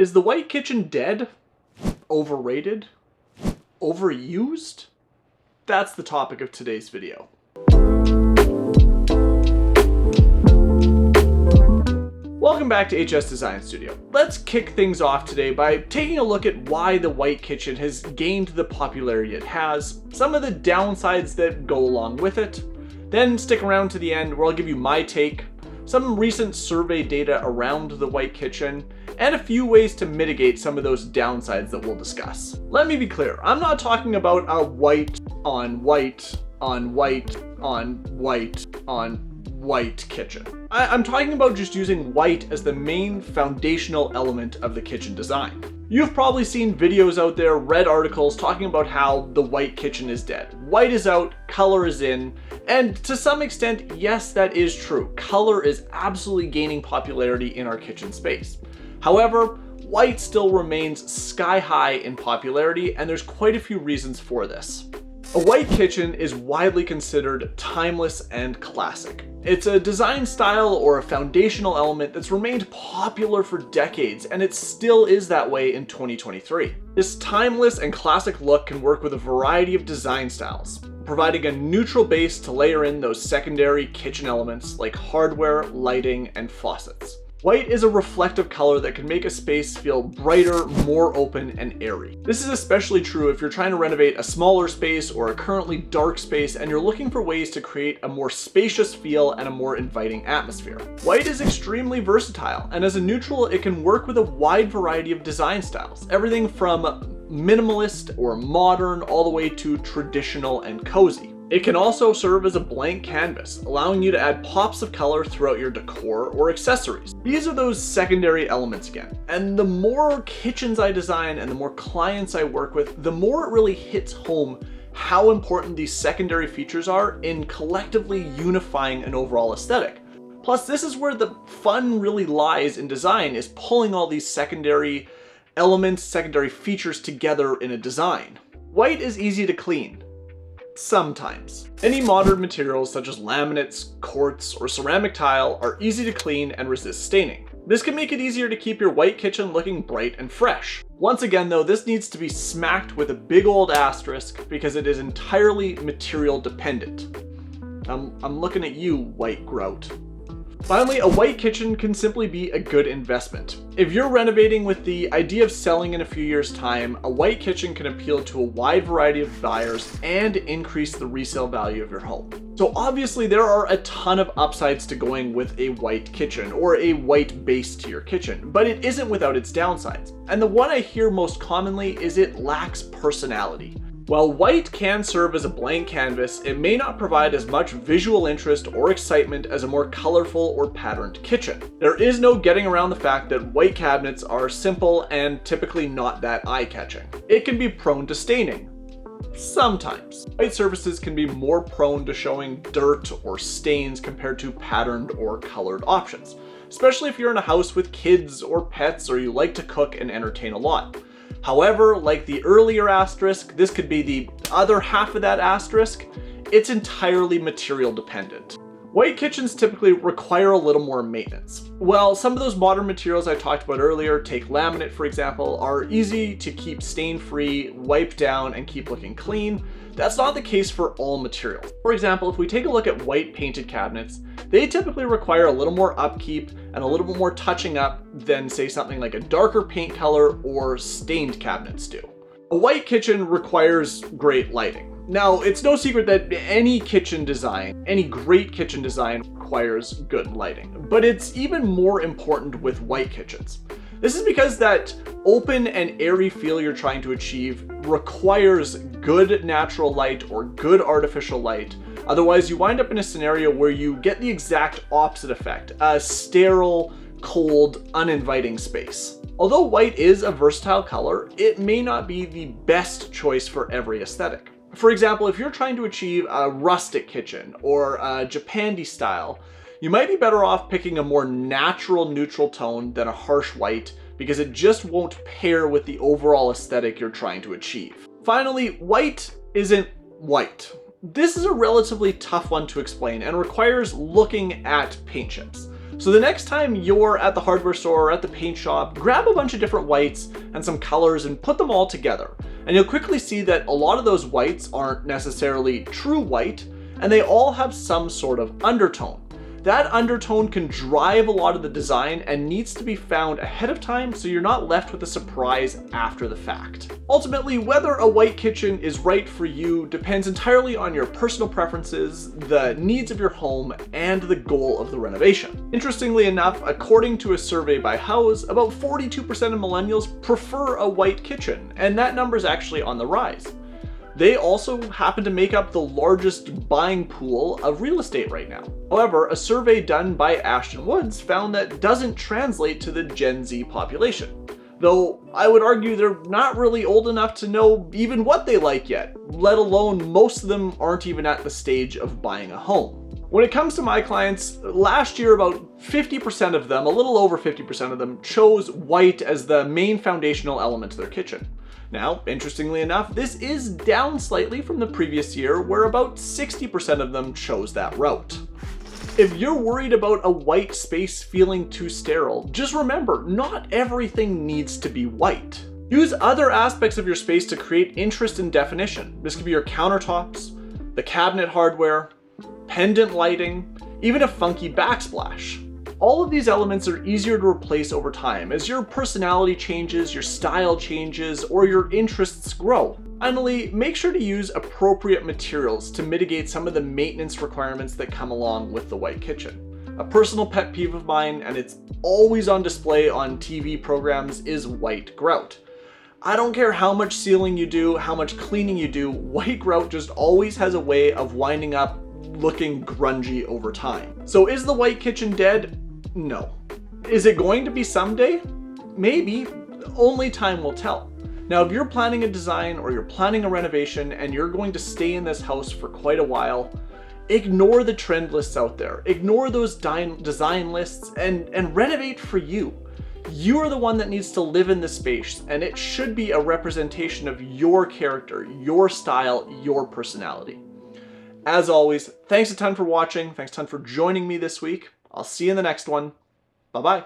Is the white kitchen dead? Overrated? Overused? That's the topic of today's video. Welcome back to HS Design Studio. Let's kick things off today by taking a look at why the white kitchen has gained the popularity it has, some of the downsides that go along with it, then stick around to the end where I'll give you my take, some recent survey data around the white kitchen, and a few ways to mitigate some of those downsides that we'll discuss. Let me be clear, I'm not talking about a white on white on white on white on white kitchen. I'm talking about just using white as the main foundational element of the kitchen design. You've probably seen videos out there, read articles talking about how the white kitchen is dead. White is out, color is in, and to some extent, yes, that is true. Color is absolutely gaining popularity in our kitchen space. However, white still remains sky high in popularity, and there's quite a few reasons for this. A white kitchen is widely considered timeless and classic. It's a design style or a foundational element that's remained popular for decades, and it still is that way in 2023. This timeless and classic look can work with a variety of design styles, providing a neutral base to layer in those secondary kitchen elements like hardware, lighting, and faucets. White is a reflective color that can make a space feel brighter, more open, and airy. This is especially true if you're trying to renovate a smaller space or a currently dark space and you're looking for ways to create a more spacious feel and a more inviting atmosphere. White is extremely versatile, and as a neutral, it can work with a wide variety of design styles, everything from minimalist or modern all the way to traditional and cozy. It can also serve as a blank canvas, allowing you to add pops of color throughout your decor or accessories. These are those secondary elements again. And the more kitchens I design and the more clients I work with, the more it really hits home how important these secondary features are in collectively unifying an overall aesthetic. Plus, this is where the fun really lies in design, is pulling all these secondary elements, secondary features together in a design. White is easy to clean. Sometimes. Any modern materials such as laminates, quartz, or ceramic tile are easy to clean and resist staining. This can make it easier to keep your white kitchen looking bright and fresh. Once again though, this needs to be smacked with a big old asterisk because it is entirely material dependent. I'm looking at you, white grout. Finally, a white kitchen can simply be a good investment. If you're renovating with the idea of selling in a few years' time, a white kitchen can appeal to a wide variety of buyers and increase the resale value of your home. So obviously there are a ton of upsides to going with a white kitchen or a white base to your kitchen, but it isn't without its downsides. And the one I hear most commonly is it lacks personality. While white can serve as a blank canvas, it may not provide as much visual interest or excitement as a more colorful or patterned kitchen. There is no getting around the fact that white cabinets are simple and typically not that eye-catching. It can be prone to staining. Sometimes. White surfaces can be more prone to showing dirt or stains compared to patterned or colored options, especially if you're in a house with kids or pets or you like to cook and entertain a lot. However, like the earlier asterisk, this could be the other half of that asterisk. It's entirely material dependent. White kitchens typically require a little more maintenance. Well, some of those modern materials I talked about earlier, take laminate for example, are easy to keep stain-free, wipe down, and keep looking clean. That's not the case for all materials. For example, if we take a look at white painted cabinets, they typically require a little more upkeep and a little bit more touching up than say something like a darker paint color or stained cabinets do. A white kitchen requires great lighting. Now, it's no secret that any kitchen design, any great kitchen design requires good lighting, but it's even more important with white kitchens. This is because that open and airy feel you're trying to achieve requires good natural light or good artificial light. Otherwise, you wind up in a scenario where you get the exact opposite effect, a sterile, cold, uninviting space. Although white is a versatile color, it may not be the best choice for every aesthetic. For example, if you're trying to achieve a rustic kitchen or a Japandi style, you might be better off picking a more natural neutral tone than a harsh white because it just won't pair with the overall aesthetic you're trying to achieve. Finally, white isn't white. This is a relatively tough one to explain and requires looking at paint chips. So the next time you're at the hardware store or at the paint shop, grab a bunch of different whites and some colors and put them all together. And you'll quickly see that a lot of those whites aren't necessarily true white, and they all have some sort of undertone. That undertone can drive a lot of the design and needs to be found ahead of time so you're not left with a surprise after the fact. Ultimately, whether a white kitchen is right for you depends entirely on your personal preferences, the needs of your home, and the goal of the renovation. Interestingly enough, according to a survey by Houzz, about 42% of millennials prefer a white kitchen, and that number is actually on the rise. They also happen to make up the largest buying pool of real estate right now. However, a survey done by Ashton Woods found that doesn't translate to the Gen Z population. Though I would argue they're not really old enough to know even what they like yet, let alone most of them aren't even at the stage of buying a home. When it comes to my clients, last year about 50% of them, a little over 50% of them, chose white as the main foundational element to their kitchen. Now, interestingly enough, this is down slightly from the previous year where about 60% of them chose that route. If you're worried about a white space feeling too sterile, just remember, not everything needs to be white. Use other aspects of your space to create interest and definition. This could be your countertops, the cabinet hardware, pendant lighting, even a funky backsplash. All of these elements are easier to replace over time as your personality changes, your style changes, or your interests grow. Finally, make sure to use appropriate materials to mitigate some of the maintenance requirements that come along with the white kitchen. A personal pet peeve of mine, and it's always on display on TV programs, is white grout. I don't care how much sealing you do, how much cleaning you do, white grout just always has a way of winding up looking grungy over time. So is the white kitchen dead? No. Is it going to be someday? Maybe. Only time will tell. Now, if you're planning a design or you're planning a renovation and you're going to stay in this house for quite a while, ignore the trend lists out there. Ignore those design lists and renovate for you. You are the one that needs to live in the space, and it should be a representation of your character, your style, your personality. As always, thanks a ton for watching. Thanks a ton for joining me this week. I'll see you in the next one. Bye-bye.